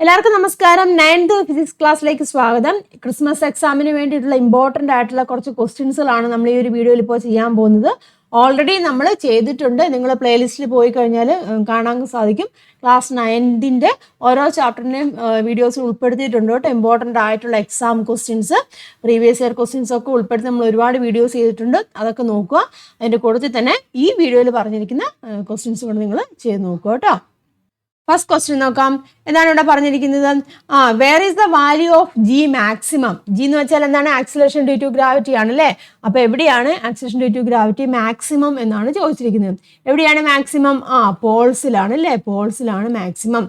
എല്ലാവർക്കും നമസ്കാരം. 9th physics ക്ലാസ്സിലേക്ക് സ്വാഗതം. ക്രിസ്മസ് എക്സാമിന് വേണ്ടിയിട്ടുള്ള ഇമ്പോർട്ടൻ്റ് ആയിട്ടുള്ള കുറച്ച് ക്വസ്റ്റ്യൻസുകളാണ് നമ്മൾ ഈ ഒരു വീഡിയോയിൽ ഇപ്പോൾ ചെയ്യാൻ പോകുന്നത്. ഓൾറെഡി നമ്മൾ ചെയ്തിട്ടുണ്ട്. നിങ്ങൾ പ്ലേലിസ്റ്റിൽ പോയി കഴിഞ്ഞാൽ കാണാൻ സാധിക്കും. ക്ലാസ് 9th ഓരോ ചാപ്റ്ററിൻ്റെയും വീഡിയോസ് ഉൾപ്പെടുത്തിയിട്ടുണ്ട് കേട്ടോ. ഇമ്പോർട്ടൻ്റ് ആയിട്ടുള്ള exam questions, previous year questions ഒക്കെ ഉൾപ്പെടുത്തി നമ്മൾ ഒരുപാട് വീഡിയോസ് ചെയ്തിട്ടുണ്ട്. അതൊക്കെ നോക്കുക. അതിൻ്റെ കൂട്ടത്തിൽ തന്നെ ഈ വീഡിയോയിൽ പറഞ്ഞിരിക്കുന്ന ക്വസ്റ്റ്യൻസ് കൊണ്ട് നിങ്ങൾ ചെയ്ത് നോക്കുക കേട്ടോ. ഫസ്റ്റ് ക്വസ്റ്റ്യൻ നോക്കാം. എന്താണ് ഇവിടെ പറഞ്ഞിരിക്കുന്നത്? Where is the value of g maximum? G എന്ന് വെച്ചാൽ എന്താണ്? ആക്സിലറേഷൻ ഡ്യൂ ടു ഗ്രാവിറ്റി ആണല്ലേ. അപ്പോൾ എവിടെയാണ് acceleration due to gravity maximum എന്നാണ് ചോദിച്ചിരിക്കുന്നത്. എവിടെയാണ് മാക്സിമം? പോൾസിലാണ് അല്ലേ. പോൾസിലാണ് maximum.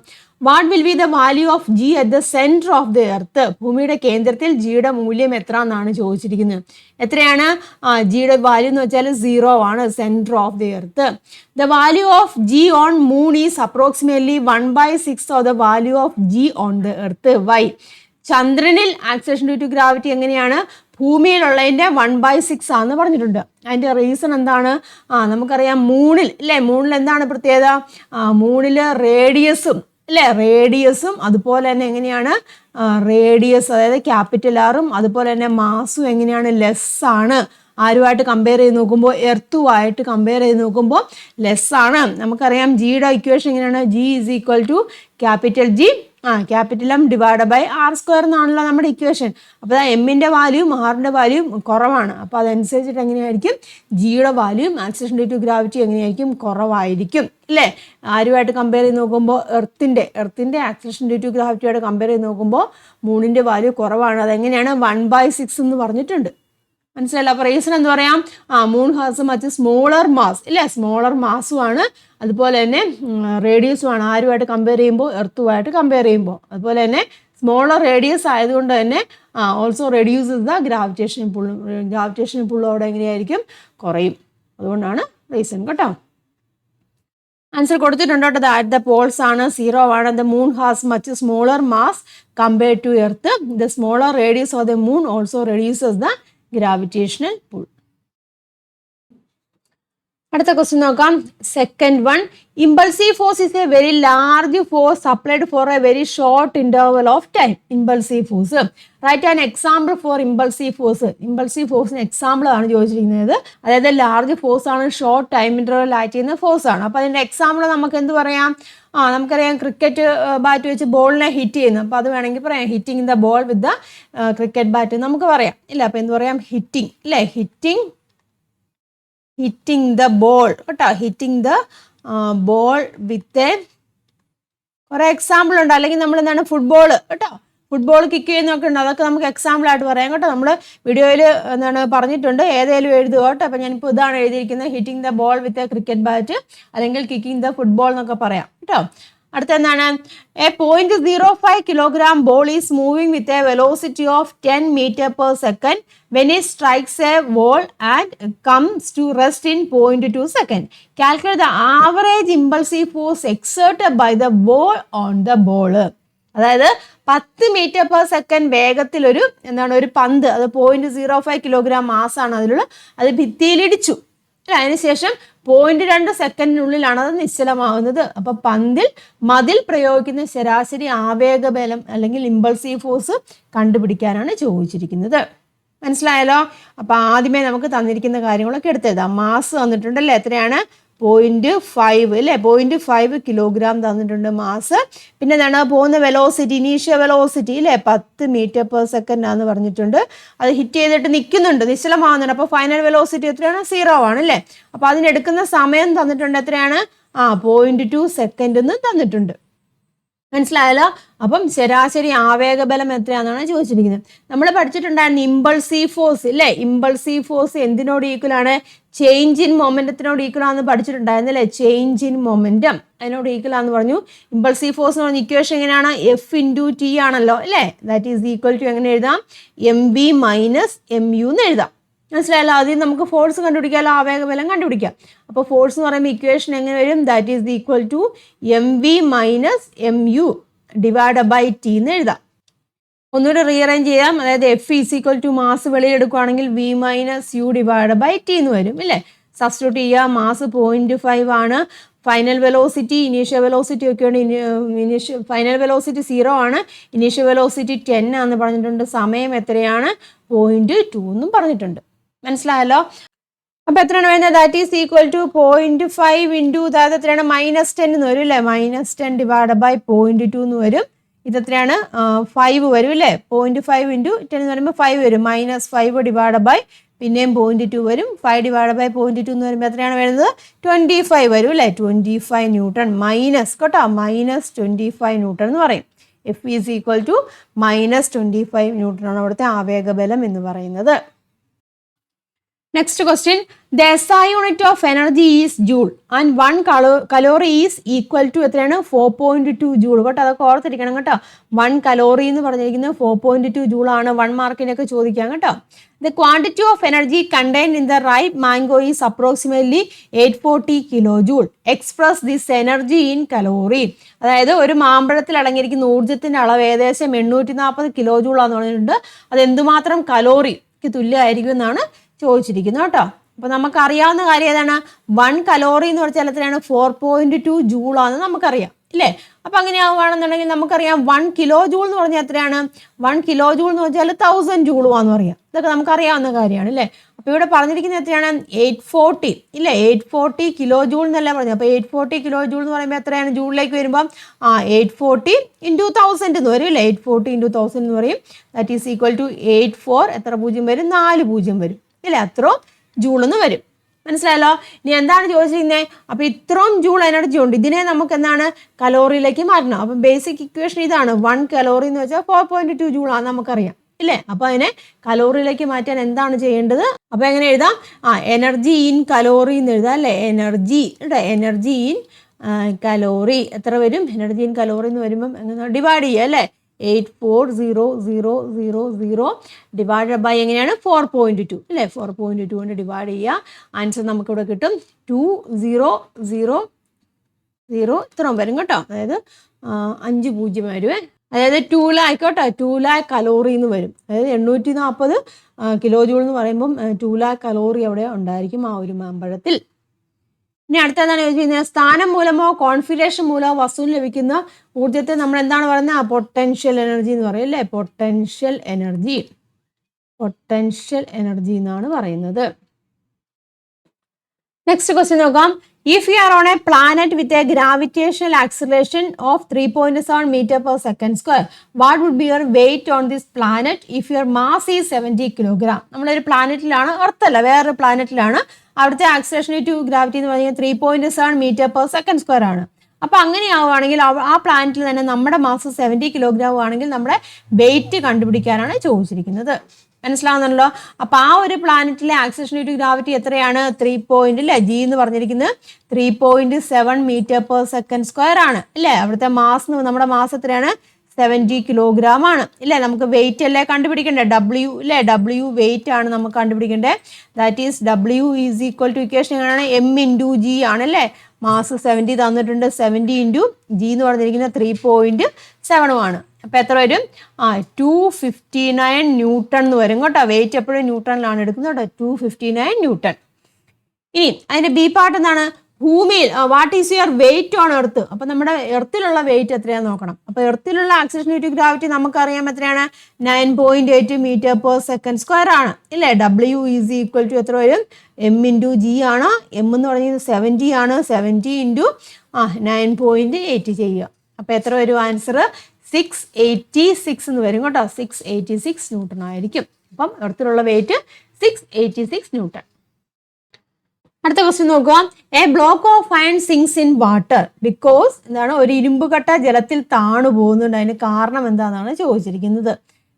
What will be the value of G at the centre of the earth? ഭൂമിയുടെ കേന്ദ്രത്തിൽ ജിയുടെ മൂല്യം എത്ര എന്നാണ് ചോദിച്ചിരിക്കുന്നത്. എത്രയാണ്? ജിയുടെ വാല്യൂ എന്ന് വെച്ചാൽ 0 ആണ്, centre of the earth. The value of g on moon is approximately 1/6 of the value of g on the earth. Why? ചന്ദ്രനിൽ ആക്സിലറേഷൻ ഡ്യൂ ടു ഗ്രാവിറ്റി എങ്ങനെയാണ്? ഭൂമിയിലുള്ളതിൻ്റെ 1/6 ആണെന്ന് പറഞ്ഞിട്ടുണ്ട്. അതിൻ്റെ റീസൺ എന്താണ്? നമുക്കറിയാം മൂണിൽ അല്ലേ. മൂണിൽ എന്താണ് പ്രത്യേകത? മൂണിൽ റേഡിയസും അല്ലേ, റേഡിയസും അതുപോലെ തന്നെ എങ്ങനെയാണ്? റേഡിയസ് അതായത് ക്യാപിറ്റൽ ആറും അതുപോലെ തന്നെ മാസും എങ്ങനെയാണ്? ലെസ് ആണ്. ആരുമായിട്ട് കമ്പയർ ചെയ്ത് നോക്കുമ്പോൾ? എർത്തുമായിട്ട് കമ്പയർ ചെയ്ത് നോക്കുമ്പോൾ ലെസ് ആണ്. നമുക്കറിയാം ജിയുടെ ഇക്വേഷൻ എങ്ങനെയാണ്? G is equal to capital G capital M divide by r square എന്നാണല്ലോ നമ്മുടെ ഇക്വേഷൻ. അപ്പോൾ എമ്മിൻ്റെ വാല്യൂയും ആറിൻ്റെ വാല്യൂയും കുറവാണ്. അപ്പോൾ അതനുസരിച്ചിട്ട് എങ്ങനെയായിരിക്കും? ജിയുടെ വാല്യൂയും ആക്സിലറേഷൻ ഡ്യൂ ടു ഗ്രാവിറ്റി എങ്ങനെയായിരിക്കും? കുറവായിരിക്കും അല്ലേ. ആരുമായിട്ട് കമ്പയർ ചെയ്ത് നോക്കുമ്പോൾ? എർത്തിൻ്റെ ആക്സിലറേഷൻ ഡ്യൂ ടു ഗ്രാവിറ്റിയോട് കമ്പയർ ചെയ്ത് നോക്കുമ്പോൾ മൂണിൻ്റെ വാല്യൂ കുറവാണ്. അതെങ്ങനെയാണ്? 1/6 എന്ന് പറഞ്ഞിട്ടുണ്ട്. മനസ്സിലായില്ല. അപ്പോൾ റീസൺ എന്ന് പറയാം, moon has much smaller mass ഇല്ലേ. സ്മോളർ മാസുമാണ്, അതുപോലെ തന്നെ റേഡിയസുമാണ്. ആരുമായിട്ട് കമ്പയർ ചെയ്യുമ്പോൾ? എർത്തുമായിട്ട് കമ്പയർ ചെയ്യുമ്പോൾ. അതുപോലെ തന്നെ സ്മോളർ റേഡിയസ് ആയതുകൊണ്ട് തന്നെ also reduces the gravitation pull. Gravitation pull അവിടെ എങ്ങനെയായിരിക്കും? കുറയും. അതുകൊണ്ടാണ് റീസൺ കേട്ടോ. ആൻസർ കൊടുത്തിട്ടുണ്ട് കേട്ടോ. അറ്റ് ദ പോൾസ് ആണ് 0 ആണ്. The moon has much smaller mass compared to earth. The smaller radius of the moon also reduces the gravitational pull. അടുത്ത ക്വസ്റ്റ്യൻ നോക്കാം. Second one. Impulsive force is a very large force applied for a very short interval of time. Impulsive force. Right an example for impulsive force. Impulsive ഫോഴ്സിന് example ആണ് ചോദിച്ചിരിക്കുന്നത്. അതായത് large force ആണ്, short time interval ആയിട്ട് ചെയ്യുന്ന force ആണ്. അപ്പോൾ അതിൻ്റെ എക്സാമ്പിൾ നമുക്ക് എന്ത് പറയാം? നമുക്കറിയാം ക്രിക്കറ്റ് ബാറ്റ് വെച്ച് ബോളിനെ ഹിറ്റ് ചെയ്യുന്നു. അപ്പോൾ അത് വേണമെങ്കിൽ പറയാം hitting the ball with the cricket bat നമുക്ക് പറയാം ഇല്ല. അപ്പോൾ എന്ത് പറയാം? ഹിറ്റിംഗ് അല്ലേ. ഹിറ്റിംഗ് ദ ബോൾ കേട്ടോ. ഹിറ്റിംഗ് ദ ബോൾ വിത്ത് കുറേ എക്സാമ്പിൾ ഉണ്ട്. അല്ലെങ്കിൽ നമ്മൾ എന്താണ്? ഫുട്ബോൾ കേട്ടോ. ഫുട്ബോൾ കിക്ക് ചെയ്യുന്നൊക്കെ ഉണ്ട്. അതൊക്കെ നമുക്ക് എക്സാമ്പിളായിട്ട് പറയാം കേട്ടോ. നമ്മൾ വീഡിയോയിൽ എന്താണ് പറഞ്ഞിട്ടുണ്ട്. ഏതെങ്കിലും എഴുതുക കേട്ടോ. അപ്പോൾ ഞാനിപ്പോൾ ഇതാണ് എഴുതിയിരിക്കുന്നത്, hitting the ball with a cricket bat, അല്ലെങ്കിൽ കിക്കിംഗ് ദ ഫുട്ബോൾ എന്നൊക്കെ പറയാം കേട്ടോ. അടുത്ത എന്താണ്? A 0.05 kilogram ball is moving with A velocity of 10 meter per second when it strikes a wall and comes to rest in 0.2 seconds. Calculate the average impulsive force exerted by the ball on the ball. അതായത് 10 meter per second വേഗത്തിലൊരു ഒരു പന്ത്, അത് 0.05 kilogram മാസാണ് അതിലുള്ള, അത് ഭിത്തിയിലിടിച്ചു. അതിനുശേഷം 0.2 സെക്കൻഡിനുള്ളിലാണ് അത് നിശ്ചലമാകുന്നത്. അപ്പോൾ മതിൽ പ്രയോഗിക്കുന്ന ശരാശരി ആവേഗബലം അല്ലെങ്കിൽ ഇമ്പൾസീവ് ഫോഴ്സ് കണ്ടുപിടിക്കാനാണ് ചോദിച്ചിരിക്കുന്നത്. മനസ്സിലായല്ലോ. അപ്പോൾ ആദ്യമേ നമുക്ക് തന്നിരിക്കുന്ന കാര്യങ്ങളൊക്കെ എടുത്തെഴുതാം. മാസ് തന്നിട്ടുണ്ടല്ലേ. എത്രയാണ്? 0.5 അല്ലേ. 0.5 കിലോഗ്രാം തന്നിട്ടുണ്ട് മാസ്. പിന്നെ എന്താണ്? പോകുന്ന വെലോസിറ്റി, ഇനീഷ്യൽ വെലോസിറ്റി അല്ലേ, 10 meter per second ആണെന്ന് പറഞ്ഞിട്ടുണ്ട്. അത് ഹിറ്റ് ചെയ്തിട്ട് നിൽക്കുന്നുണ്ട്, നിശ്ചലമാകുന്നുണ്ട്. അപ്പോൾ ഫൈനൽ വെലോസിറ്റി എത്രയാണ്? 0 ആണ് അല്ലേ. അപ്പോൾ അതിനെടുക്കുന്ന സമയം തന്നിട്ടുണ്ട്. എത്രയാണ്? 0.2 സെക്കൻഡ് എന്ന് തന്നിട്ടുണ്ട്. മനസ്സിലായല്ലോ. അപ്പം ശരാശരി ആവേഗബലം എത്രയാണെന്നാണ് ചോദിച്ചിരിക്കുന്നത്. നമ്മൾ പഠിച്ചിട്ടുണ്ടായിരുന്നു ഇമ്പൾസീവ് ഫോഴ്സ് ഇല്ലേ. ഇമ്പൾസീവ് ഫോഴ്സ് എന്തിനോട് ഈക്വൽ ആണ്? ചേഞ്ച് ഇൻ മൊമെന്റത്തിനോട് ഈക്വൽ ആണെന്ന് പഠിച്ചിട്ടുണ്ടായിരുന്നു അല്ലേ. ചേഞ്ച് ഇൻ മൊമെന്റം അതിനോട് ഈക്വൽ ആണെന്ന് പറഞ്ഞു. ഇമ്പൾസീവ് ഫോഴ്സ് എന്ന് പറഞ്ഞ ഇക്വേഷൻ എങ്ങനെയാണ്? F×T ആണല്ലോ അല്ലേ. ദാറ്റ് ഈസ് ഈക്വൽ ടു എങ്ങനെ എഴുതാം? mv - mu എന്ന് എഴുതാം. മനസ്സിലായല്ലോ. ആദ്യം നമുക്ക് ഫോഴ്സ് കണ്ടുപിടിക്കാമല്ലോ, ആവേഗബലം കണ്ടുപിടിക്കാം. അപ്പോൾ ഫോഴ്സ് എന്ന് പറയുമ്പോൾ ഇക്വേഷൻ എങ്ങനെ വരും? That is equal to mv - mu divide by T എന്ന് എഴുതാം. ഒന്നുകൂടി റീഅറേഞ്ച് ചെയ്യാം. അതായത് F is equal to mass വെളിയെടുക്കുകയാണെങ്കിൽ v - u divide by T എന്ന് വരും ഇല്ലേ. സബ്സ്റ്റിറ്റ്യൂട്ട് ചെയ്യുക. മാസ് 0.5 ആണ്, ഫൈനൽ വെലോസിറ്റി ഇനീഷ്യൽ വെലോസിറ്റി ഒക്കെയുണ്ട്. ഫൈനൽ വെലോസിറ്റി 0 ആണ്, ഇനീഷ്യൽ വെലോസിറ്റി 10 ആണെന്ന് പറഞ്ഞിട്ടുണ്ട്. സമയം എത്രയാണ്? 0.2 എന്നും പറഞ്ഞിട്ടുണ്ട്. മനസ്സിലായല്ലോ? അപ്പൊ എത്രയാണ് വരുന്നത്? That is equal to 0.5 into അതായത് എത്രയാണ്? -10 എന്ന് വരും അല്ലേ? -10 ഡിവൈഡ് ബൈ 0.2 എന്ന് വരും. ഇതെത്രയാണ്? 5 വരും അല്ലേ? 0.5 ഇൻറ്റു 10 എന്ന് പറയുമ്പോൾ 5 വരും. -5 ഡിവൈഡ് ബൈ പിന്നെയും 0.2 വരും. 5 ഡിവൈഡ് ബൈ 0.2 എന്ന് പറയുമ്പോൾ എത്രയാണ് വരുന്നത്? 25 വരും അല്ലേ? 25 ന്യൂട്ടൺ മൈനസ് കേട്ടോ, -25 ന്യൂട്ടൺ എന്ന് പറയും. F is equal to -25 newton ആണ് അവിടുത്തെ ആവേഗബലം എന്ന് പറയുന്നത്. Next question, the SI unit of energy is joule and 1 calorie is equal to എത്രയാണ്? 4.2 joule. കേട്ടോ, അതൊക്കെ ഓർത്തിരിക്കണം കേട്ടോ. 1 calorie എന്ന് പറഞ്ഞിരിക്കുന്നത് 4.2 joule ആണ്. 1 മാർക്കിനൊക്കെ ചോദിക്കാം കേട്ടോ. The quantity of energy contained in the ripe mango is approximately 840 kilojoule. Express this energy in calorie. അതായത് ഒരു മാമ്പഴത്തിൽ അടങ്ങിയിരിക്കുന്ന ഊർജ്ജത്തിന്റെ അളവ് ഏകദേശം 840 കിലോജൂൾ ആണെന്ന് പറഞ്ഞിട്ടുണ്ട്. അത് എന്തുമാത്രം കലോറിക്ക് തുല്യമായിരിക്കും എന്നാണ് ചോദിച്ചിരിക്കുന്നു കേട്ടോ. അപ്പൊ നമുക്കറിയാവുന്ന കാര്യം ഏതാണ്? 1 കലോറി എന്ന് പറഞ്ഞാൽ എത്രയാണ്? 4.2 ജൂളാണെന്ന് നമുക്കറിയാം ഇല്ലേ? അപ്പൊ അങ്ങനെ ആവുകയാണെന്നുണ്ടെങ്കിൽ നമുക്കറിയാം 1 കിലോ ജൂൾ എന്ന് പറഞ്ഞാൽ എത്രയാണ്? 1 കിലോ ജൂൾ എന്ന് വെച്ചാൽ 1000 ജൂളുവാന്ന് പറയാം. ഇതൊക്കെ നമുക്കറിയാവുന്ന കാര്യമാണ് അല്ലേ? അപ്പൊ ഇവിടെ പറഞ്ഞിരിക്കുന്നത് എത്രയാണ്? 840 ഇല്ലേ? 840 കിലോ ജൂൾ എന്നല്ല പറഞ്ഞത്. അപ്പൊ 840 കിലോ ജൂൾ എന്ന് പറയുമ്പോൾ എത്രയാണ്? ജൂളിലേക്ക് വരുമ്പോൾ 840 ഇൻറ്റു 1000 എന്ന് വരും അല്ലേ? 840 ഇൻറ്റു 1000 എന്ന് പറയും. ദാറ്റ് ഈസ് ഈക്വൽ ടു 84 എത്ര പൂജ്യം വരും? 4 പൂജ്യം വരും ഇല്ലേ? അത്രയും ജൂളെന്ന് വരും. മനസ്സിലായല്ലോ? ഇനി എന്താണ് ചോദിച്ചിരിക്കുന്നത്? അപ്പൊ ഇത്രയും ജൂൾ എനർജി ഉണ്ട്, ഇതിനെ നമുക്ക് എന്താണ്? കലോറിയിലേക്ക് മാറ്റണം. അപ്പൊ ബേസിക് ഇക്വേഷൻ ഇതാണ്. 1 കലോറി എന്ന് വെച്ചാൽ 4.2 ജൂൾ ആണ് നമുക്കറിയാം ഇല്ലേ? അപ്പൊ അതിനെ കലോറിയിലേക്ക് മാറ്റാൻ എന്താണ് ചെയ്യേണ്ടത്? അപ്പൊ എങ്ങനെ എഴുതാം? എനർജി ഇൻ കലോറി എന്ന് എഴുതാം അല്ലേ? എനർജി ഇൻ കലോറി എത്ര വരും? എനർജി ഇൻ കലോറി എന്ന് വരുമ്പം എങ്ങനെ ഡിവൈഡ് ചെയ്യുക അല്ലേ? 84000 ഡിവൈഡ് ബൈ എങ്ങനെയാണ്? 4.2 അല്ലേ? 4.2 കൊണ്ട് ഡിവൈഡ് ചെയ്യുക. ആൻസർ നമുക്കിവിടെ കിട്ടും 2000 ഇത്രയും വരും കേട്ടോ. അതായത് 5 പൂജ്യം വരുവേ. അതായത് 2 ലാക്ക് കേട്ടോ, 2 ലാക്ക് കലോറി എന്ന് വരും. അതായത് 840 കിലോ ജൂൾ എന്ന് പറയുമ്പം 2 ലാക്ക് കലോറി അവിടെ ഉണ്ടായിരിക്കും ആ ഒരു മാമ്പഴത്തിൽ. ഇനി അടുത്തതാണ് ചോദിച്ചിരുന്നത്, സ്ഥാനം മൂലമോ കോൺഫിഗറേഷൻ മൂലമോ വസ്തുവിന് ലഭിക്കുന്ന ഊർജ്ജത്തെ നമ്മൾ എന്താണ് പറയുന്നത്? പൊട്ടൻഷ്യൽ എനർജി എന്ന് പറയും അല്ലേ? പൊട്ടൻഷ്യൽ എനർജി എന്നാണ് പറയുന്നത്. നെക്സ്റ്റ് ക്വസ്റ്റ്യൻ നോക്കാം. If you are on a planet with a gravitational acceleration of 3.7 meter per second square, what would be your weight on this planet if your mass is 70 kilogram? നമ്മളൊരു പ്ലാനറ്റിലാണ്, എർത്തല്ല വേറൊരു പ്ലാനറ്റിലാണ്. അവിടുത്തെ acceleration to gravity എന്ന് പറഞ്ഞാൽ 3.7 metre per second square ആണ്. അപ്പൊ അങ്ങനെയാവുകയാണെങ്കിൽ ആ പ്ലാനറ്റിൽ തന്നെ നമ്മുടെ മാസ് 70 കിലോഗ്രാം ആണെങ്കിൽ നമ്മുടെ വെയിറ്റ് കണ്ടുപിടിക്കാനാണ് ചോദിച്ചിരിക്കുന്നത്. മനസ്സിലാവുന്നുണ്ടല്ലോ? അപ്പൊ ആ ഒരു പ്ലാനറ്റിലെ ആക്സിലറേഷൻ ടു ഗ്രാവിറ്റി എത്രയാണ്? 3 അല്ലേ? ജി എന്ന് പറഞ്ഞിരിക്കുന്നത് 3.7 മീറ്റർ പെർ സെക്കൻഡ് സ്ക്വയർ ആണ് അല്ലേ? അവിടുത്തെ മാസ്, നമ്മുടെ മാസ് എത്രയാണ്? 70 കിലോഗ്രാം ആണ് ഇല്ലേ? നമുക്ക് വെയിറ്റ് അല്ലേ കണ്ടുപിടിക്കണ്ടേ? ഡബ്ല്യു അല്ലേ? ഡബ്ല്യു വെയിറ്റ് ആണ് നമുക്ക് കണ്ടുപിടിക്കേണ്ടത്. That is W is equal to equation എങ്ങനെയാണ്? എം ഇൻറ്റു ജി ആണല്ലേ? മാസ് 70 തന്നിട്ടുണ്ട്. 70 ഇൻറ്റു ജി എന്ന് പറഞ്ഞിരിക്കുന്നത് 3.7 ആണ്. അപ്പൊ എത്ര വരും? 259 ന്യൂട്ടൺ എന്ന് വരും കേട്ടോ. വെയിറ്റ് എപ്പോഴും ന്യൂട്ടണിലാണ് എടുക്കുന്നത് കേട്ടോ. 259 ന്യൂട്ടൺ. ഇനി അതിന്റെ ബി പാർട്ട് എന്താണ്? ഭൂമിയിൽ what is your wait on earth? അപ്പൊ നമ്മുടെ എർത്തിലുള്ള വെയിറ്റ് എത്രയാന്ന് നോക്കണം. അപ്പൊ എർത്തിലുള്ള ആക്സിലറേഷൻ ടു ഗ്രാവിറ്റി നമുക്കറിയാം എത്രയാണ്? 9.8 മീറ്റർ പെർ സെക്കൻഡ് സ്ക്വയർ ആണ് ഇല്ലേ? ഡബ്ല്യു ഈസ് ഈക്വൽ ടു എത്ര വരും? എം ഇൻറ്റു ജി ആണ്. എം എന്ന് പറയുന്നത് 70 ആണ്. 70 ഇൻറ്റു 9.8 ചെയ്യുക. അപ്പൊ എത്ര വരും ആൻസർ? 686 എന്ന് വരും കേട്ടോ. 686 ന്യൂട്ടൺ ആയിരിക്കും. അപ്പം എർത്തിലുള്ള വെയിറ്റ് 686 ന്യൂട്ടൺ. അടുത്ത ക്വസ്റ്റ്യൻ നോക്കുക. A block of iron sings in water because എന്താണ്? ഒരു ഇരുമ്പ് കട്ട ജലത്തിൽ താണു പോകുന്നുണ്ട്. അതിന് കാരണം എന്താണെന്നാണ് ചോദിച്ചിരിക്കുന്നത്.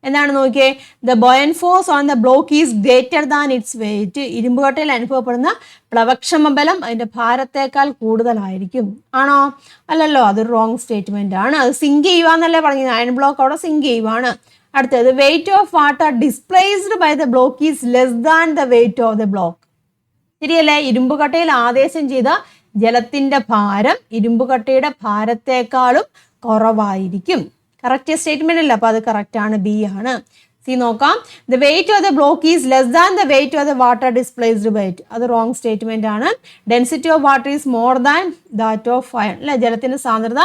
എന്താണ് നോക്കിയേ? The buoyant force on the block is greater than its weight. ഇരുമ്പുകട്ടയിൽ അനുഭവപ്പെടുന്ന പ്ലവക്ഷമ ബലം അതിന്റെ ഭാരത്തേക്കാൾ കൂടുതലായിരിക്കും. ആണോ? അല്ലല്ലോ, അതൊരു റോങ് സ്റ്റേറ്റ്മെന്റ് ആണ്. അത് സിങ്ക് ചെയ്യുവാന്നല്ലേ പറഞ്ഞത്. അയൺ ബ്ലോക്ക് അവിടെ സിങ്ക് ചെയ്യുവാണ്. അടുത്തത് weight of water displaced by the block is less than the weight of the block. ശരിയല്ലേ? ഇരുമ്പുകട്ടയിൽ ആദേശം ചെയ്ത ജലത്തിന്റെ ഭാരം ഇരുമ്പുകട്ടയുടെ ഭാരത്തെക്കാളും കുറവായിരിക്കും. കറക്റ്റ് സ്റ്റേറ്റ്മെന്റ് അല്ല. അപ്പൊ അത് കറക്റ്റ് ആണ്, ബി ആണ്. സി നോക്കാം. The weight of the block is less than the weight of the water displaced by it. അത് റോങ് സ്റ്റേറ്റ്മെന്റ് ആണ്. Density of water is more than that of iron. അല്ലെ, ജലത്തിന്റെ സാന്ദ്രത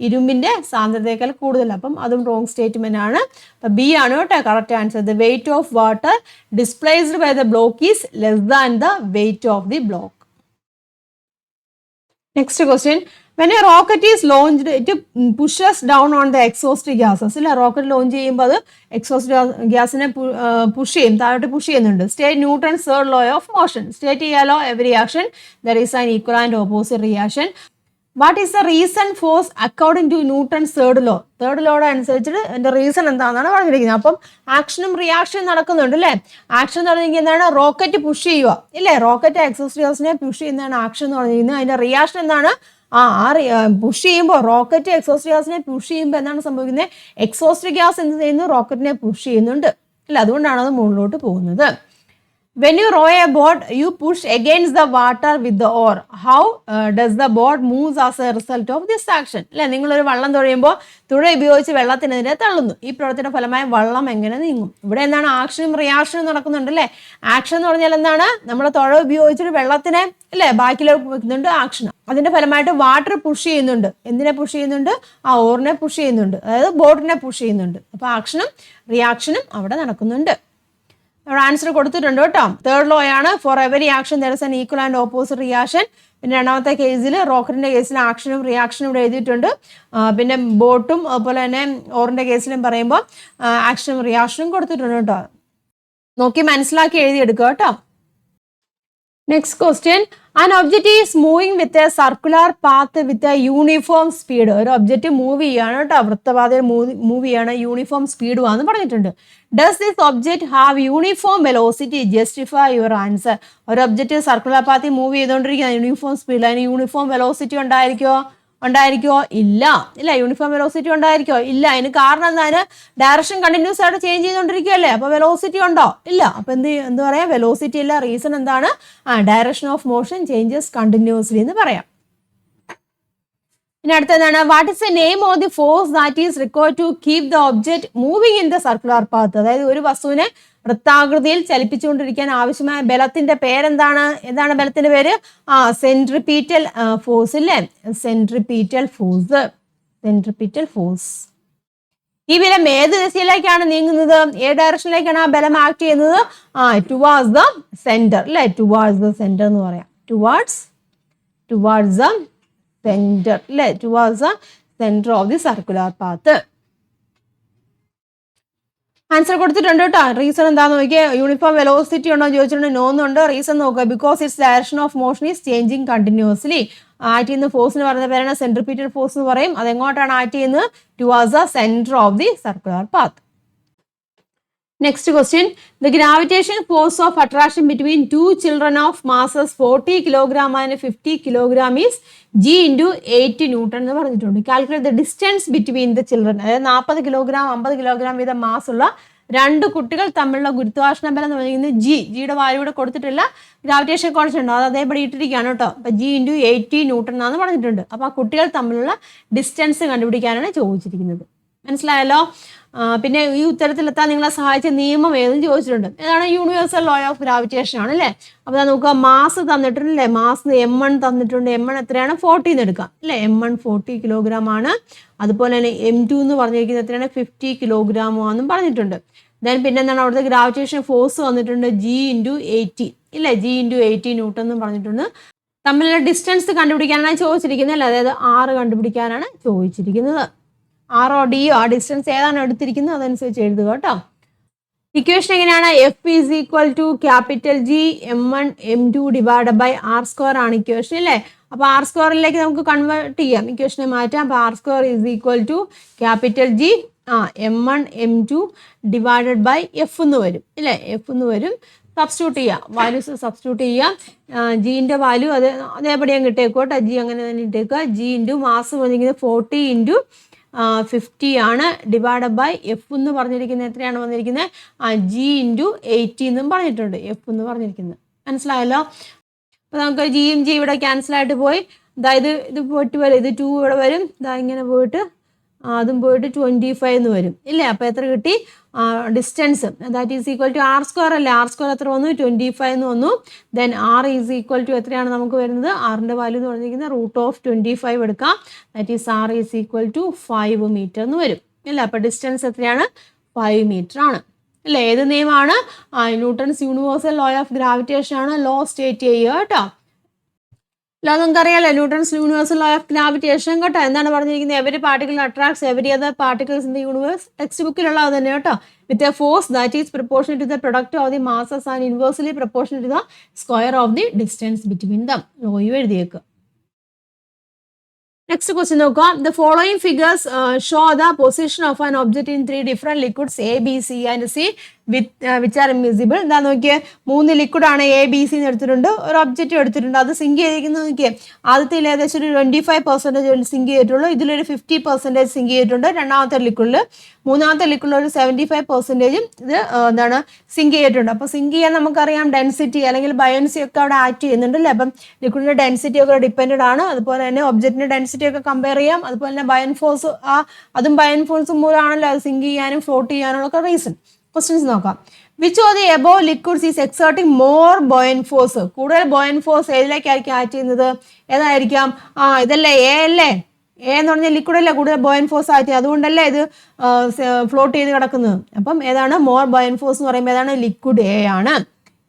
ഇരുമ്പിന്റെ സാന്ദ്രതയേക്കാൾ കൂടുതൽ. അപ്പം അതും റോങ് സ്റ്റേറ്റ്മെന്റ് ആണ്. അപ്പം ബി ആണ് കേട്ടോ correct answer. The weight of water displaced by the block is less than the weight of the block. Next question. When a rocket is launched, it pushes down on the exhaust gases. അല്ല, rocket launch ചെയ്യുമ്പോൾ അത് exhaust ഗ്യാസിനെ push ചെയ്യും, താഴോട്ട് push ചെയ്യുന്നുണ്ട്. State Newton's third law of motion. State ചെയ്യാലോ, every action there is an equal and opposite reaction. What is the reason force according to Newton's third law? Third ലോയുടെ അനുസരിച്ചിട്ട് എൻ്റെ റീസൺ എന്താണെന്നാണ് പറഞ്ഞിരിക്കുന്നത്. അപ്പം ആക്ഷനും റിയാക്ഷനും നടക്കുന്നുണ്ട് അല്ലേ. ആക്ഷൻ എന്ന് പറഞ്ഞിരിക്കുന്നത് എന്താണ്? റോക്കറ്റ് പുഷ് ചെയ്യുക ഇല്ലേ. റോക്കറ്റ് എക്സോസ്റ്റ് ഗ്യാസിനെ പുഷ് ചെയ്യുന്നതാണ് ആക്ഷൻ എന്ന് പറഞ്ഞിരിക്കുന്നത്. അതിൻ്റെ റിയാക്ഷൻ എന്താണ്? പുഷ് ചെയ്യുമ്പോൾ റോക്കറ്റ് എക്സോസ്റ്റ് ഗ്യാസിനെ പുഷ് ചെയ്യുമ്പോൾ എന്താണ് സംഭവിക്കുന്നത്? എക്സോസ്റ്റ് ഗ്യാസ് എന്ത് ചെയ്യുന്നു? റോക്കറ്റിനെ പുഷ് ചെയ്യുന്നുണ്ട് അല്ല, അതുകൊണ്ടാണ് അത് മുകളിലോട്ട് പോകുന്നത്. When you row a boat, you push against the water with the oar. How does the boat moves as a result of this action? അല്ലെ, നിങ്ങളൊരു വള്ളം തുഴയുമ്പോൾ തുഴ ഉപയോഗിച്ച് വെള്ളത്തിനെതിരെ തള്ളുന്നു. ഈ പ്രവർത്തന ഫലമായി വള്ളം എങ്ങനെ നീങ്ങും? ഇവിടെ എന്താണ്? ആക്ഷനും റിയാക്ഷനും നടക്കുന്നുണ്ട് അല്ലേ. ആക്ഷൻ എന്ന് പറഞ്ഞാൽ എന്താണ്? നമ്മൾ തുഴ ഉപയോഗിച്ചിട്ട് വെള്ളത്തിനെ അല്ലേ ബാക്കിലോട്ട് വെക്കുന്നുണ്ട്, ആക്ഷൻ. അതിന്റെ ഫലമായിട്ട് വാട്ടർ പുഷ് ചെയ്യുന്നുണ്ട്. എന്തിനെ പുഷ് ചെയ്യുന്നുണ്ട്? ആ ഓറിനെ പുഷ് ചെയ്യുന്നുണ്ട്, അതായത് ബോട്ടിനെ പുഷ് ചെയ്യുന്നുണ്ട്. അപ്പൊ ആക്ഷനും റിയാക്ഷനും അവിടെ നടക്കുന്നുണ്ട്. അവിടെ ആൻസർ കൊടുത്തിട്ടുണ്ട് കേട്ടോ. തേർഡ് ലോ ആണ്. For every action there is an equal and opposite reaction. പിന്നെ രണ്ടാമത്തെ കേസിൽ റോക്കറ്റിന്റെ കേസിൽ ആക്ഷനും റിയാക്ഷനും ഇവിടെ എഴുതിയിട്ടുണ്ട്. പിന്നെ ബോട്ടും അതുപോലെ തന്നെ ഓറിന്റെ കേസിലും പറയുമ്പോൾ ആക്ഷനും റിയാക്ഷനും കൊടുത്തിട്ടുണ്ട് കേട്ടോ. നോക്കി മനസ്സിലാക്കി എഴുതിയെടുക്കുക കേട്ടോ. Next question. An object is moving with a circular path with a uniform speed. ഒരു ഒബ്ജക്റ്റ് മൂവ് ചെയ്യാണ് കേട്ടോ, വൃത്തപാതയിൽ മൂവ് ചെയ്യാണ്, യൂണിഫോം സ്പീഡ് ആണെന്ന് പറഞ്ഞിട്ടുണ്ട്. Does this object have uniform velocity? Justify your answer. ഒരു ഒബ്ജക്റ്റ് സർക്കുലർ പാത്തിൽ മൂവ് ചെയ്തുകൊണ്ടിരിക്കുന്ന യൂണിഫോം സ്പീഡ്, അതിന് യൂണിഫോം വെലോസിറ്റി ഉണ്ടായിരിക്കോ? ഇല്ല. യൂണിഫോം വെലോസിറ്റി ഉണ്ടായിരിക്കോ? ഇല്ല. അതിന് കാരണം എന്താണ്? ഡയറക്ഷൻ കണ്ടിന്യൂസ് ആയിട്ട് ചേഞ്ച് ചെയ്തുകൊണ്ടിരിക്കുകയല്ലേ. അപ്പൊ വെലോസിറ്റി ഉണ്ടോ? ഇല്ല. അപ്പൊ എന്ത് പറയാം? വെലോസിറ്റി ഇല്ല. റീസൺ എന്താണ്? Direction of motion changes continuously എന്ന് പറയാം. ഇനി അടുത്തതാണ്, what is the name of the force that is required to keep the object moving in the circular path? അതായത് ഒരു വസ്തുവിനെ വൃത്താകൃതിയിൽ ചലിപ്പിച്ചുകൊണ്ടിരിക്കാൻ ആവശ്യമായ ബലത്തിന്റെ പേരെന്താണ്? എന്താണ് ബലത്തിന്റെ പേര്? സെൻട്രിപീറ്റൽ ഫോഴ്സ് ഇല്ലേ. Centripetal force. ഈ ബലം ഏത് ദിശയിലേക്കാണ് നീങ്ങുന്നത്? ഏത് ഡയറക്ഷനിലേക്കാണ് ആ ബലം ആക്ട് ചെയ്യുന്നത്? ടുവാർഡ്സ് ദ സെന്റർ അല്ലെ. ടുവാർഡ്സ് ദ സെന്റർ എന്ന് പറയാം. ടുവാർഡ്സ് ദ സെന്റർ അല്ലെ. Towards the centre of the circular path. Answer കൊടുത്തിട്ടുണ്ട് കേട്ടോ. റീസൺ എന്താന്ന് നോക്കിയേ. യൂണിഫോം വെലോസിറ്റി ഉണ്ടോ ചോദിച്ചിട്ടുണ്ട്. നോ എന്നുണ്ട്. റീസൺ നോക്കുക. Because it's direction of motion is changing continuously. Act ചെയ്യുന്ന ഫോഴ്സിന് പറയുന്ന പേരാണ് സെൻട്രിപീറ്റൽ ഫോഴ്സ് എന്ന് പറയും. അതെങ്ങോട്ടാണ് ആക്ട് ചെയ്യുന്നത്? Towards the centre of the circular path. Next question. The gravitation force of attraction between two children of masses 40 kilogram and 50 kilogram is G into 8 newton എന്ന് പറഞ്ഞിട്ടുണ്ട്. Calculate the distance between the children. അതായത് 40 kilogram 50 kilogram വീതം mass ഉള്ള രണ്ട് കുട്ടികൾ തമ്മിലുള്ള ഗുരുത്വാകർഷണ ബലം എന്ന് പറയുന്നത് ജിയുടെ വാല്യൂ ഇവിടെ കൊടുത്തിട്ടില്ല. ഗ്രാവിറ്റേഷൻ കോൺസ്റ്റന്റ് ഉണ്ട്, അത് അതേപടി ഇട്ടിരിക്കുകയാണ് കേട്ടോ. അപ്പൊ G into 80 ന്യൂട്ടൺ എന്നാണ് പറഞ്ഞിട്ടുണ്ട്. അപ്പൊ ആ കുട്ടികൾ തമ്മിലുള്ള ഡിസ്റ്റൻസ് കണ്ടുപിടിക്കാനാണ് ചോദിച്ചിരിക്കുന്നത്. മനസ്സിലായല്ലോ. പിന്നെ ഈ ഉത്തരത്തിലെത്താൻ നിങ്ങളെ സഹായിച്ച നിയമം ഏതെന്ന് ചോദിച്ചിട്ടുണ്ട്. ഏതാണ്? യൂണിവേഴ്സൽ ലോ ഓഫ് ഗ്രാവിറ്റേഷൻ ആണ് അല്ലേ. അപ്പൊ നോക്കുക, മാസ് തന്നിട്ടുണ്ടല്ലേ. മാസ് M1 തന്നിട്ടുണ്ട്. M1 എത്രയാണ്? 40 എടുക്കാം അല്ലെ. M1 40 കിലോഗ്രാം ആണ്. അതുപോലെ തന്നെ M2 എന്ന് പറഞ്ഞിരിക്കുന്നത് എത്രയാണ്? 50 കിലോഗ്രാം ആണെന്നും പറഞ്ഞിട്ടുണ്ട്. ദെൻ പിന്നെ എന്താണ്? അവിടുത്തെ ഗ്രാവിറ്റേഷൻ ഫോഴ്സ് വന്നിട്ടുണ്ട് G into 80 ഇല്ലേ. G into 80 ന്യൂട്ടൺ എന്ന് പറഞ്ഞിട്ടുണ്ട്. തമ്മിലുള്ള ഡിസ്റ്റൻസ് കണ്ടുപിടിക്കാനാണ് ചോദിച്ചിരിക്കുന്നത് അല്ലേ. അതായത് R കണ്ടുപിടിക്കാനാണ് ചോദിച്ചിരിക്കുന്നത്. ആറോ ഡിയോ ആ ഡിസ്റ്റൻസ് ഏതാണ് എടുത്തിരിക്കുന്നത് അതനുസരിച്ച് എഴുതുക കേട്ടോ. ഇക്വേഷൻ എങ്ങനെയാണ്? F is equal to capital G M1 M2 divide by R square ആണ് ഇക്വേഷൻ അല്ലേ. അപ്പൊ R സ്ക്വയറിലേക്ക് നമുക്ക് കൺവേർട്ട് ചെയ്യാം, ഇക്വേഷനെ മാറ്റാം. അപ്പൊ R square is equal to capital G M1 M2 divided by F എന്ന് വരും ഇല്ലേ. F എന്ന് വരും. സബ്സ്റ്റിറ്റ്യൂട്ട് ചെയ്യാം, വാല്യൂസ് സബ്സ്റ്റിറ്റ്യൂട്ട് ചെയ്യാം. ജിന്റെ വാല്യൂ അതേപടി അങ്ങ് ഇട്ടേക്കും കേട്ടോ. G അങ്ങനെ തന്നെ ഇട്ടേക്കുക. G ഇൻറ്റു മാസ് വന്നിരിക്കുന്നത് 40 ഇൻറ്റു 50 ആണ്. ഡിവൈഡ് ബൈ F എന്ന് പറഞ്ഞിരിക്കുന്നത് എത്രയാണ് വന്നിരിക്കുന്നത്? G into 80 എന്നും പറഞ്ഞിട്ടുണ്ട് F എന്ന് പറഞ്ഞിരിക്കുന്നത്. മനസ്സിലായല്ലോ. അപ്പൊ നമുക്ക് ജിയും G ഇവിടെ ക്യാൻസൽ ആയിട്ട് പോയി. അതായത് ഇത് പോയിട്ട് വരും, ഇത് 2 ഇവിടെ വരും. ഇതാ ഇങ്ങനെ പോയിട്ട് അതും പോയിട്ട് 25 എന്ന് വരും ഇല്ലേ. അപ്പോൾ എത്ര കിട്ടി? Distance that is equal to r square അല്ലേ. ആർ സ്ക്വയർ എത്ര വന്നു? 25 എന്ന് വന്നു. Then r is equal to എത്രയാണ് നമുക്ക് വരുന്നത്? ആറിൻ്റെ വാല്യൂ എന്ന് പറഞ്ഞിരിക്കുന്നത് √25 എടുക്കാം. That is r is equal to 5 metre എന്ന് വരും ഇല്ല. അപ്പോൾ ഡിസ്റ്റൻസ് എത്രയാണ്? 5 മീറ്റർ ആണ് അല്ലേ. ഏത് നിയമമാണ്? Newton's universal law of gravitation ആണ്. ലോ സ്റ്റേറ്റ് ചെയ്യുക കേട്ടോ. ലോ നമുക്കറിയാലോ, Newton's universal law of gravitation കേട്ടോ. എന്താണ് പറഞ്ഞിരിക്കുന്നത്? Every particle attracts every other particles in the universe. Text ബുക്കിലുള്ളത് തന്നെ കേട്ടോ. With a force that is proportional to the product of the masses and inversely proportional to the square of the distance between them. ലോയും എഴുതിയേക്കുക. Next question നോക്കുക. The following figures show the position of an object in 3 different liquids A B C and C which are invisible. എന്താ നോക്കിയേ, 3 ലിക്വിഡാണ് A B C എടുത്തിട്ടുണ്ട്, ഒരു object എടുത്തിട്ടുണ്ട്. അത് zinc ചെയ്തിരിക്കുന്നത് നോക്കിയേ, ആദ്യത്തെ ഏകദേശം ഒരു 25% സിങ്ക് ചെയ്തിട്ടുള്ളൂ, ഇതിലൊരു 50% സിങ്ക് ചെയ്തിട്ടുണ്ട് രണ്ടാമത്തെ ലിക്വിഡിൽ. മൂന്നാമത്തെ ലിക്വിഡിൽ ഒരു 75% ഇത് എന്താണ് സിങ്ക് ചെയ്തിട്ടുണ്ട്. അപ്പോൾ സിങ്ക് ചെയ്യാൻ നമുക്കറിയാം ഡെൻസിറ്റി അല്ലെങ്കിൽ ബയോൻസി ഒക്കെ അവിടെ ആക്ട് ചെയ്യുന്നുണ്ട് അല്ലേ. അപ്പം ലിക്വിഡിന്റെ ഡെൻസിറ്റി ഒക്കെ ഡിപ്പെൻഡ് ആണ്. അതുപോലെ തന്നെ ഒബ്ജക്റ്റിന്റെ ഡെൻസിറ്റി ഒക്കെ കമ്പയർ ചെയ്യാം. അതുപോലെ തന്നെ ബയൻ ഫോഴ്സ് അതും ബയൻ ഫോഴ്സ് മൂലമാണല്ലോ അത് സിങ്ക് ചെയ്യാനും ഫ്ലോട്ട് ചെയ്യാനുള്ള ഒക്കെ റീസൺ. ക്വസ്റ്റ്യൻസ് നോക്കാം. Which of the above liquids is exerting more buoyant force? കൂടുതൽ ബോയൻ ഫോഴ്സ് ഏതിലേക്കായിരിക്കും ആക്ട് ചെയ്യുന്നത്? ഏതായിരിക്കാം? ഇതല്ലേ എ അല്ലേ. എ എന്ന് പറഞ്ഞാൽ ലിക്വിഡ് അല്ലേ കൂടുതൽ ബോയൻ ഫോഴ്സ് ആക്ട് ചെയ്യുന്നത്, അതുകൊണ്ടല്ലേ ഇത് ഫ്ലോട്ട് ചെയ്ത് കിടക്കുന്നത്. അപ്പം ഏതാണ് മോർ ബോയൻ ഫോഴ്സ് എന്ന് പറയുമ്പോൾ ഏതാണ്? ലിക്വിഡ് എ ആണ്.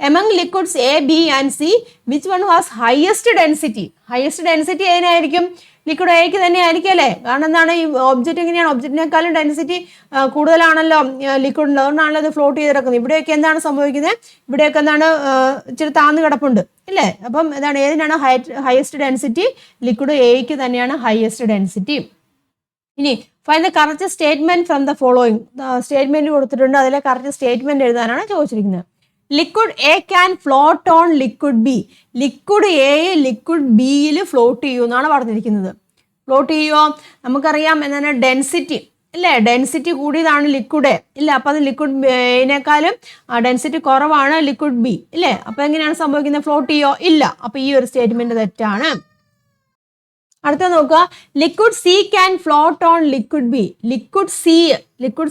Among liquids A, B and C, which one has highest density? Highest density ഏതിനായിരിക്കും? ലിക്വിഡ് എക്ക് തന്നെ ആയിരിക്കും അല്ലേ. കാരണം എന്താണ്, ഈ ഒബ്ജക്റ്റ് എങ്ങനെയാണ്, ഒബ്ജക്റ്റിനേക്കാളും ഡെൻസിറ്റി കൂടുതലാണല്ലോ ലിക്വിഡിൻ്റെ, അതുകൊണ്ടാണല്ലോ ഇത് ഫ്ലോട്ട് ചെയ്ത് കിടക്കുന്നത്. ഇവിടെയൊക്കെ എന്താണ് സംഭവിക്കുന്നത്? ഇവിടെയൊക്കെ എന്താണ് ഇച്ചിരി താന്ന് കിടപ്പുണ്ട് ഇല്ലേ. അപ്പം എന്താണ്, ഏതിനാണ് ഹയസ്റ്റ് ഡെൻസിറ്റി? ലിക്വിഡ് എക്ക് തന്നെയാണ് ഹയസ്റ്റ് ഡെൻസിറ്റി. ഇനി find the correct statement from the following. Statement കൊടുത്തിട്ടുണ്ട്, അതിലെ കറക്റ്റ് സ്റ്റേറ്റ്മെന്റ് എഴുതാനാണ് ചോദിച്ചിരിക്കുന്നത്. Liquid A can float on liquid B. Liquid A liquid ബിയിൽ ഫ്ലോട്ട് ചെയ്യുമെന്നാണ് പറഞ്ഞിരിക്കുന്നത്. ഫ്ലോട്ട് ചെയ്യുമോ? നമുക്കറിയാം എന്താണ് ഡെൻസിറ്റി ഇല്ലേ. ഡെൻസിറ്റി കൂടിയതാണ് ലിക്വിഡ് എ ഇല്ല. അപ്പം അത് ലിക്വിഡ് ബിനേക്കാളും ഡെൻസിറ്റി കുറവാണ് ലിക്വിഡ് ബി ഇല്ലേ. അപ്പം എങ്ങനെയാണ് സംഭവിക്കുന്നത്? ഫ്ലോട്ട് ചെയ്യോ? ഇല്ല. അപ്പം ഈ ഒരു സ്റ്റേറ്റ്മെന്റ് തെറ്റാണ്. അടുത്ത നോക്കുക. Liquid C can float on liquid B. Liquid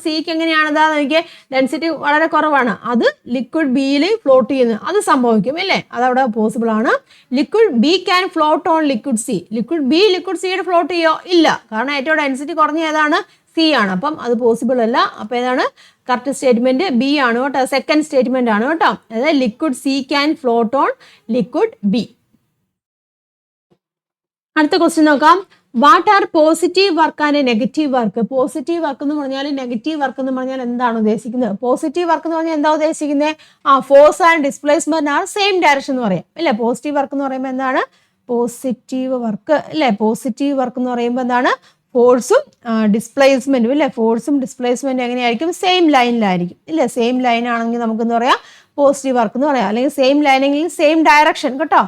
സിക്ക് എങ്ങനെയാണെന്നാ നോക്കിയാൽ ഡെൻസിറ്റി വളരെ കുറവാണ്, അത് ലിക്വിഡ് ബിയിൽ ഫ്ലോട്ട് ചെയ്യുന്നത്, അത് സംഭവിക്കും ഇല്ലേ. അതവിടെ പോസിബിൾ ആണ്. Liquid B can float on liquid C. Liquid B liquid സിയുടെ ഫ്ലോട്ട് ചെയ്യോ? ഇല്ല. കാരണം ഏറ്റവും ഡെൻസിറ്റി കുറഞ്ഞ ഏതാണ്? സി ആണ്. അപ്പം അത് പോസിബിൾ അല്ല. അപ്പം ഏതാണ് കറക്റ്റ് സ്റ്റേറ്റ്മെന്റ്? ബി ആണ് കേട്ടോ. സെക്കൻഡ് സ്റ്റേറ്റ്മെന്റ് ആണ് കേട്ടോ. അതായത് liquid C can float on liquid B. അടുത്ത ക്വസ്റ്റ്യൻ നോക്കാം. What are positive work and negative work? Positive work എന്ന് പറഞ്ഞാൽ നെഗറ്റീവ് വർക്ക് എന്ന് പറഞ്ഞാൽ എന്താണ് ഉദ്ദേശിക്കുന്നത്? പോസിറ്റീവ് വർക്ക് എന്ന് പറഞ്ഞാൽ എന്താ ഉദ്ദേശിക്കുന്നത്? ഫോഴ്സ് ആൻഡ് ഡിസ്പ്ലേസ്മെന്റ് ആണ് സെയിം ഡയറക്ഷൻ എന്ന് പറയാം അല്ലേ. പോസിറ്റീവ് വർക്ക് എന്ന് പറയുമ്പോൾ എന്താണ്? പോസിറ്റീവ് വർക്ക് അല്ലേ. പോസിറ്റീവ് വർക്ക് എന്ന് പറയുമ്പോൾ എന്താണ്? ഫോഴ്സും ഡിസ്പ്ലേസ്മെന്റും ഇല്ലേ. ഫോഴ്സും ഡിസ്പ്ലേസ്മെന്റും എങ്ങനെയായിരിക്കും? സെയിം ലൈനിലായിരിക്കും ഇല്ലേ. സെയിം ലൈൻ ആണെങ്കിൽ നമുക്ക് എന്താ പറയാം? പോസിറ്റീവ് വർക്ക് എന്ന് പറയാം. അല്ലെങ്കിൽ സെയിം ലൈൻ എങ്കിൽ സെയിം ഡയറക്ഷൻ കേട്ടോ.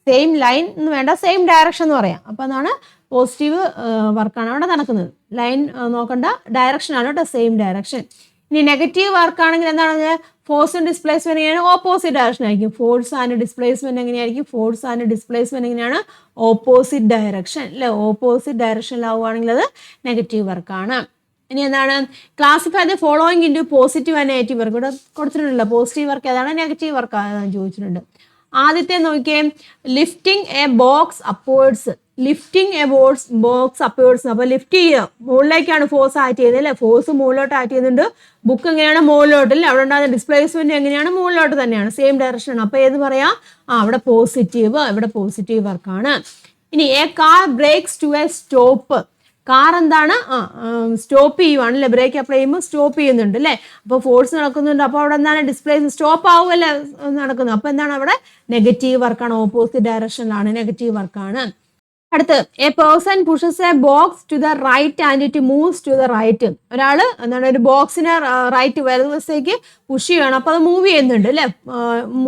സെയിം ലൈൻ എന്ന് വേണ്ട, സെയിം ഡയറക്ഷൻ എന്ന് പറയാം. അപ്പം അതാണ് പോസിറ്റീവ് വർക്കാണ് അവിടെ നടക്കുന്നത്. ലൈൻ നോക്കണ്ട, ഡയറക്ഷൻ ആണ് കേട്ടോ, സെയിം ഡയറക്ഷൻ. ഇനി നെഗറ്റീവ് വർക്കാണെങ്കിൽ എന്താണ്? ഫോഴ്സും ഡിസ്പ്ലേസ്മെന്റ് എങ്ങനെയാണ്? ഓപ്പോസിറ്റ് ഡയറക്ഷൻ ആയിരിക്കും. ഫോഴ്സ് ആൻഡ് ഡിസ്പ്ലേസ്മെന്റ് എങ്ങനെയായിരിക്കും? ഫോഴ്സ് ആൻഡ് ഡിസ്പ്ലേസ്മെന്റ് എങ്ങനെയാണ്? ഓപ്പോസിറ്റ് ഡയറക്ഷൻ അല്ലെ. ഓപ്പോസിറ്റ് ഡയറക്ഷനിലാവുകയാണെങ്കിൽ അത് നെഗറ്റീവ് വർക്കാണ്. ഇനി എന്താണ്? Classify the following into positive and negative work. ഇവിടെ കൊടുത്തിട്ടുണ്ടല്ലോ പോസിറ്റീവ് വർക്ക് ഏതാണ്, നെഗറ്റീവ് വർക്ക് ഏതാണെന്ന് ചോദിച്ചിട്ടുണ്ട്. ആദ്യത്തെ നോക്കിയേ, lifting A box upwards. Lifting A box upwards. അപ്പോൾ ലിഫ്റ്റ് ചെയ്യുക, മുകളിലേക്കാണ് ഫോഴ്സ് ആക്ട് ചെയ്യുന്നത് അല്ലേ. ഫോഴ്സ് മുകളിലോട്ട് ആക്ട് ചെയ്യുന്നുണ്ട്. ബുക്ക് എങ്ങനെയാണ്? മുകളിലോട്ട് അല്ലേ. അവിടെ ഉണ്ടാകുന്ന ഡിസ്പ്ലേസ്മെന്റ് എങ്ങനെയാണ്? മുകളിലോട്ട് തന്നെയാണ്, സെയിം ഡയറക്ഷനാണ്. അപ്പോൾ ഏത് പറയാം? അവിടെ പോസിറ്റീവ്, ഇവിടെ പോസിറ്റീവ് വർക്കാണ്. ഇനി a car brakes to a stop. Car എന്താണ്? സ്റ്റോപ്പ് ചെയ്യുവാണ് അല്ലേ. ബ്രേക്ക് അപ്ലൈ ചെയ്യുമ്പോൾ സ്റ്റോപ്പ് ചെയ്യുന്നുണ്ട് അല്ലേ. അപ്പോൾ ഫോഴ്സ് നടക്കുന്നുണ്ട്. അപ്പോൾ അവിടെ എന്താണ്? ഡിസ്പ്ലേസ് സ്റ്റോപ്പ് ആവുമല്ലേ നടക്കുന്നത്. അപ്പോൾ എന്താണ് അവിടെ? നെഗറ്റീവ് വർക്കാണ്. ഓപ്പോസിറ്റ് ഡയറക്ഷനിലാണ്, നെഗറ്റീവ് വർക്കാണ്. അടുത്ത്, a person pushes a box to the right and it moves to the right. ഒരാൾ എന്താണ് ഒരു ബോക്സിനെ റൈറ്റ് വലതുവശത്തേക്ക് പുഷ് ചെയ്യണം. അപ്പോൾ അത് മൂവ് ചെയ്യുന്നുണ്ട് അല്ലേ.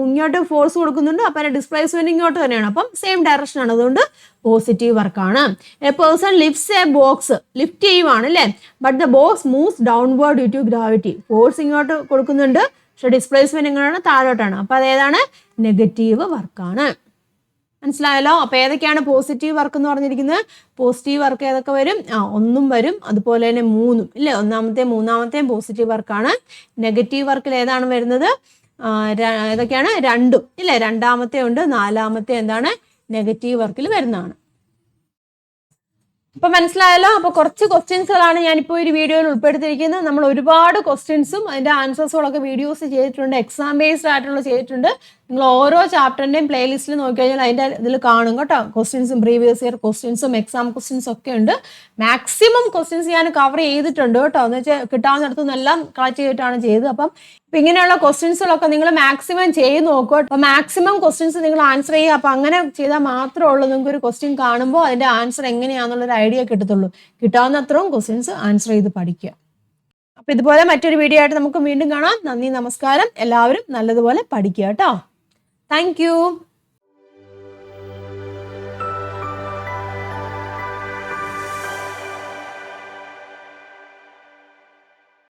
ഇങ്ങോട്ട് ഫോഴ്സ് കൊടുക്കുന്നുണ്ട്. അപ്പോൾ അതിന്റെ ഡിസ്പ്ലേസ്മെന്റ് ഇങ്ങോട്ട് തന്നെയാണ്. അപ്പം സെയിം ഡയറക്ഷൻ ആണ്, അതുകൊണ്ട് പോസിറ്റീവ് വർക്കാണ്. A person lifts a box. Lift ചെയ്യുവാണ് അല്ലേ. But the box moves downward due to gravity. Force ഇങ്ങോട്ട് കൊടുക്കുന്നുണ്ട്, പക്ഷെ ഡിസ്പ്ലേസ്മെന്റ് എങ്ങനെയാണ്? താഴോട്ടാണ്. അപ്പോൾ അതേതാണ്? നെഗറ്റീവ് വർക്കാണ്. മനസ്സിലായല്ലോ. അപ്പൊ ഏതൊക്കെയാണ് പോസിറ്റീവ് വർക്ക് എന്ന് പറഞ്ഞിരിക്കുന്നത്? പോസിറ്റീവ് വർക്ക് ഏതൊക്കെ വരും? 1 വരും, അതുപോലെ തന്നെ 3 ഇല്ലേ, 1ാമത്തെയും 3ാമത്തെയും പോസിറ്റീവ് വർക്കാണ്. നെഗറ്റീവ് വർക്കിൽ ഏതാണ് വരുന്നത്? ഏതൊക്കെയാണ്? 2 ഇല്ലേ, 2ാമത്തെ ഉണ്ട്, 4ാമത്തെ എന്താണ് നെഗറ്റീവ് വർക്കിൽ വരുന്നതാണ്. അപ്പൊ മനസ്സിലായല്ലോ. അപ്പൊ കുറച്ച് ക്വസ്റ്റ്യൻസുകളാണ് ഞാനിപ്പോൾ ഒരു വീഡിയോയിൽ ഉൾപ്പെടുത്തിയിരിക്കുന്നത്. നമ്മൾ ഒരുപാട് ക്വസ്റ്റ്യൻസും അതിന്റെ ആൻസേഴ്സുകളൊക്കെ വീഡിയോസ് ചെയ്തിട്ടുണ്ട്, എക്സാം ബേസ്ഡ് ആയിട്ടുള്ള ചെയ്തിട്ടുണ്ട്. നിങ്ങൾ ഓരോ ചാപ്റ്ററിന്റെയും പ്ലേലിസ്റ്റിൽ നോക്കിക്കഴിഞ്ഞാൽ അതിന്റെ ഇതിൽ കാണും കേട്ടോ. ക്വസ്റ്റ്യൻസും പ്രീവിയസ് ഇയർ ക്വസ്റ്റ്യൻസും എക്സാം ക്വസ്റ്റ്യൻസും ഒക്കെ ഉണ്ട്. മാക്സിമം ക്വസ്റ്റ്യൻസ് ഞാൻ കവർ ചെയ്തിട്ടുണ്ട് കേട്ടോ. എന്ന് വെച്ചാൽ കിട്ടാവുന്നിടത്തുനിന്നെല്ലാം കളക്ട് ചെയ്തിട്ടാണ് ചെയ്തത്. അപ്പം ഇങ്ങനെയുള്ള ക്വസ്റ്റ്യൻസുകളൊക്കെ നിങ്ങൾ മാക്സിമം ചെയ്ത് നോക്കുക. അപ്പൊ മാക്സിമം ക്വസ്റ്റ്യൻസ് നിങ്ങൾ ആൻസർ ചെയ്യുക. അപ്പൊ അങ്ങനെ ചെയ്താൽ മാത്രമേ ഉള്ളൂ നിങ്ങൾക്ക് ഒരു ക്വസ്റ്റ്യൻ കാണുമ്പോൾ അതിന്റെ ആൻസർ എങ്ങനെയാണെന്നുള്ളൊരു ഐഡിയ കിട്ടത്തുള്ളൂ. കിട്ടാവുന്നത്രയും ക്വസ്റ്റ്യൻസ് ആൻസർ ചെയ്ത് പഠിക്കുക. അപ്പൊ ഇതുപോലെ മറ്റൊരു വീഡിയോ ആയിട്ട് നമുക്ക് വീണ്ടും കാണാം. നന്ദി, നമസ്കാരം. എല്ലാവരും നല്ലതുപോലെ പഠിക്കുക കേട്ടോ. താങ്ക്